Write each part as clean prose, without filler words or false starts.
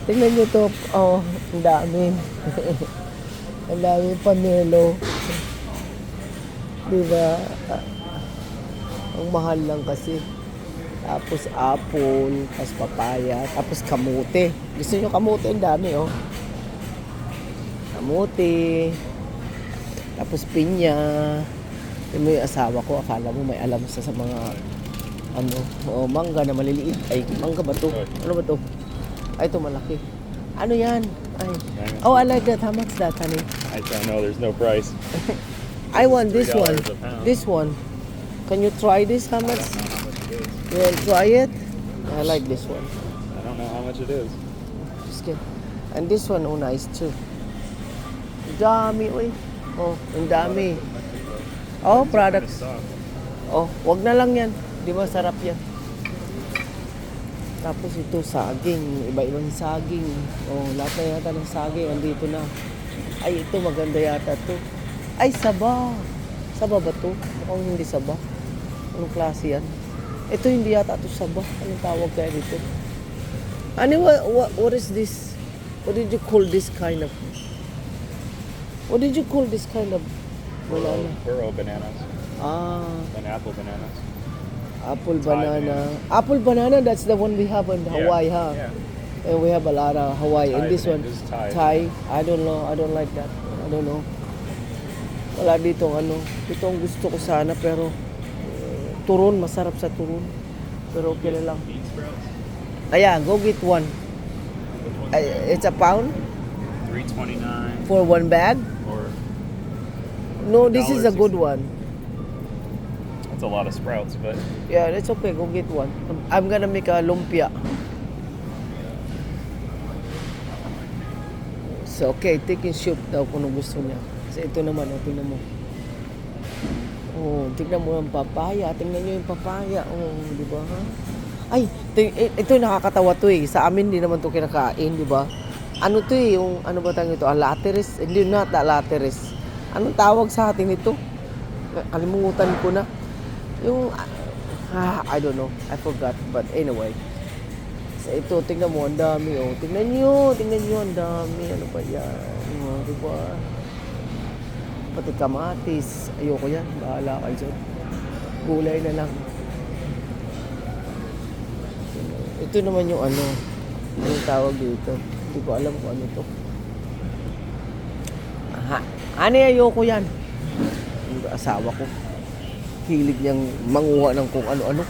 Tingnan nyo to. Oh, ang dami. Ang dami pamelo. Diba? Ang mahal lang kasi. Tapos apple, tapos papaya, tapos kamote. Gusto nyo kamote? Ang dami, oh. Kamote. Tapos pinya. Yung may asawa ko, akala mo may alam sa mga ano, oh, mangga na maliliit. Ay, mangga ba to? Ano ba to? Ay, ito malaki. Ano yan? Ay. Oh, I like that. How much that, honey? I don't know. There's no price. I want this $3 one. a pound. This one. Can you try this? How I much? don't know how much it is. You want to try it? I like this one. I don't know how much it is. Just kidding. And this one, oh, nice too. Dami, uy. Oh, ang dami. Oh, products. Oh, wag na lang yan. Di ba sarap yan? Tapos ito, saging. Iba-ibang saging. Oh, lahat na yata ng saging. Andito na. Ay, ito maganda yata to. Ay, saba. Saba ba to? Mukhang hindi saba. Anong klase yan? Ito hindi yata to saba. Anong tawag kaya dito? Ano, what is this? What did you call this kind of... What did you call this kind of banana? Burro bananas. Ah, And apple bananas. apple Thai banana. Apple banana, that's the one we have in Hawaii, huh? Yeah. And we have a lot of Hawaii. And Thai this one, bananas, Thai. Thai. I don't know. I don't like that. I don't know. Wala dito ano. Ito ang gusto ko sana pero turon, masarap sa turon. Pero okay na lang. Bean sprouts. Ayan, go get one. It's a pound $3.29 for one bag. or No, this is a good one. that's a lot of sprouts, but Yeah, it's okay. Go get one. I'm gonna make a lumpia. So, okay. Take and shoot daw kung ano gusto niya. Kasi ito naman, oh, tingnan mo. Oh, tingnan mo ang papaya. Tingnan niyo yung papaya. Oh, di ba, ha? Ay, ito yung nakakatawa to eh. Sa amin, di naman to kinakain, di ba? Ano to eh, yung, ano ba tawag ito? Lateris? Hindi na, lateris. Anong tawag sa atin ito? Kalimutan ko na. Yung, I don't know. I forgot. But anyway. So ito, tingnan mo, ang dami, oh. Tingnan nyo, ang dami. Ano ba yan? Oh, diba? Pati kamatis. Ayoko yan. Bahala kayo dyan. Gulay na lang. Ito naman yung ano. Yung tawag dito. Hindi ko alam kung ano to. Aha. Ano, ayoko yan. Yung asawa ko. Hilig niyang manguha ng kung ano-ano.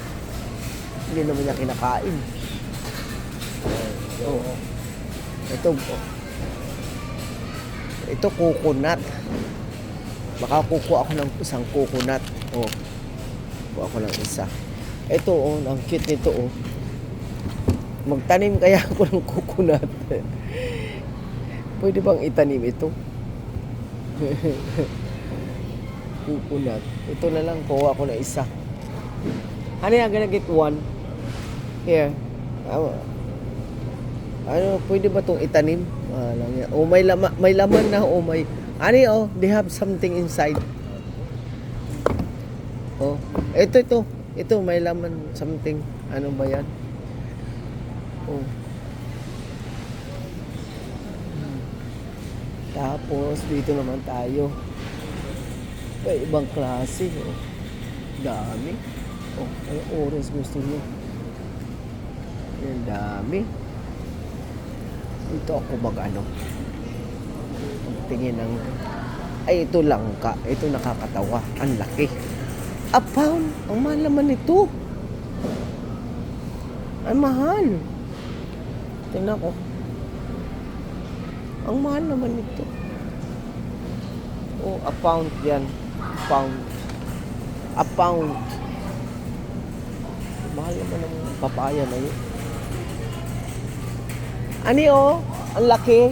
Hindi naman niya kinakain. Oh. Ito, oh. Ito coconut. Baka kukuha ako ng isang coconut. Oh. Kuha ako ng isa. Ito, oh, ang cute nito, oh. Magtanim kaya ako ng coconut. Pwede bang itanim ito? Coconut. Ito na lang, kuha ako na isa. Honey, I'm gonna get one. Here. Ano, pwede ba itong itanim? Lang yan. Oh, may laman na. Oh, may... Honey, oh, they have something inside. Oh, ito. Ito, may laman something. Ano ba yan? Oh. Tapos, dito naman tayo. May ibang klase. Oh. Dami. Oh, ay orange gusto nyo. Yan, dami. Dito ako mag-ano. Tingin ng... Ay, ito langka. Ito nakakatawa. Ang laki. A pound. Ang mahal naman ito. Ang mahal. Tingnan ko. Ang mahal naman ito. Oh, a pound yan. Pound. A pound. Mahal naman ng papaya na yun. Ani, oh. Ang laki.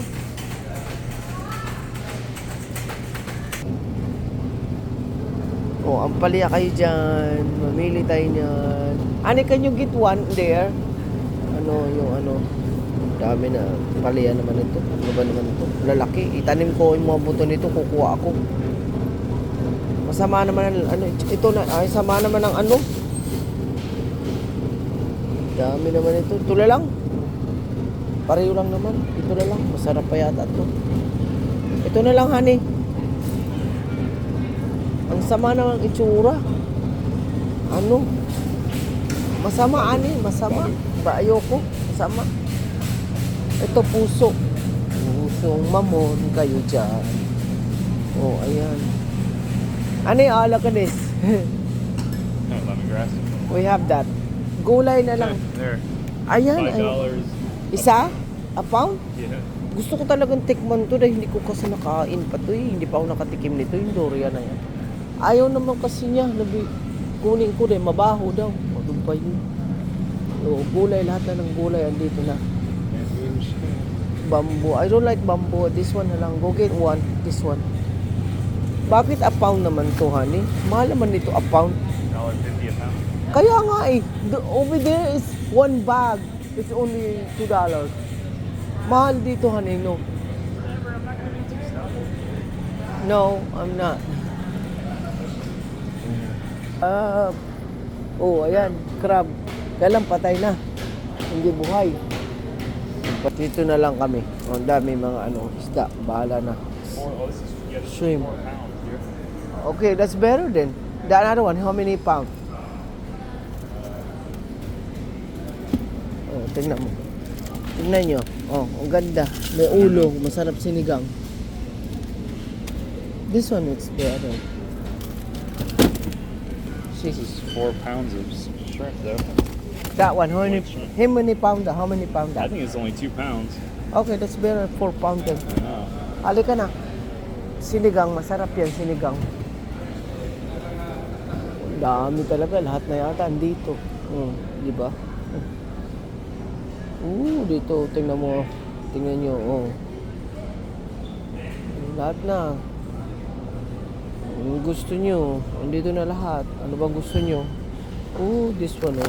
Oh, ang palya kayo dyan. Mamili tayo niyan. Ani, can you get one there? Ano, yung ano. Dami na. Palya naman ito. Ano ba naman ito? Lalaki. Itanim ko yung mga buto nito. Kukuha ako. Masama naman ang, ano. Ito na. Ay, sama naman ang ano. Dami naman ito. Tula lang. Pareho lang naman. Ito na lang. Masarap pa yata ito. Ito na lang, honey. Ang sama naman itsura. Ano? Masama, ani. Masama. Ba, ayoko. Masama. Ito, puso. Pusong mamon kayo dyan. Oh, ayan. Ani, look at this. No, lemongrass. We have that. Gulay na lang. There. Ayan. Ay, $5. isa? A pound? Yeah. Gusto ko talagang tikman to dahil hindi ko kasi nakain pa to eh. Hindi pa ako nakatikim nito, yung durian na yan. Ayaw naman kasi niya. Kunin ko din, mabaho daw. Ano ba yun? O, gulay, lahat na ng gulay andito na. Bamboo. I don't like bamboo. This one na lang. Go get one. This one. Bakit a pound naman to, honey? Mahal naman nito a pound. $1.50 a pound. Kaya nga eh. Over there is one bag. It's only $2. Mahal dito, honey, no? No, I'm not. Oh, ayan, crab. Kailan patay na. Hindi buhay. Dito na lang kami. Ang dami mga isda. Bahala na. This is yeah, this is Shrimp. 4 pounds here. Okay, that's better then. The another one, how many pounds? Oh, tingnan mo. Tingnan nyo. Oh, ang ganda. May ulo. Masarap sinigang. This one is better. This is 4 pounds of shrimp, though. That one, how many pounder? How many pounder? I think it's only 2 pounds. Okay, that's better. 4 pounder. I know. Halika na. Sinigang, masarap yan, sinigang. Dami talaga, lahat na yata andito. Di ba? Dito, tingnan mo. Tingnan nyo, lahat na. Ang gusto nyo, andito na lahat. Ano bang gusto nyo? This one,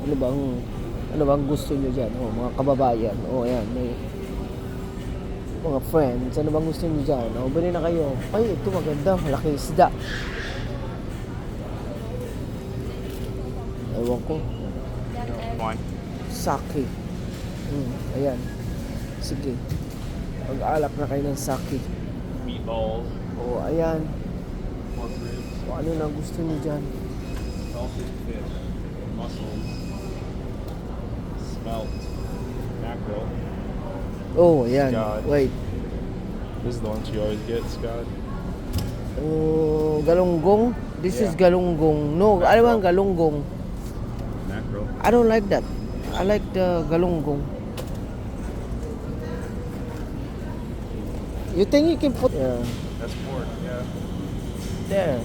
Ano bang gusto nyo dyan? Mga kababayan. Ayan. May mga friends. Ano bang gusto nyo dyan? Bili na kayo. Ay, ito maganda. Malaking isda. Ewan ko. Fine. Sake. Ayan. Sige. Mag-alak na kayo ng sake. Meatballs, Ayan. pork ribs, Ano na gusto nyo dyan? salted fish, mussels, smelt, mackerel. Ayan. God. Wait. This is the ones you always get, Scott. Galunggong. This is galunggong. No, ano bang galunggong? Mackerel. I don't like that. I like the galunggong. You think you can put That's pork, yeah. there?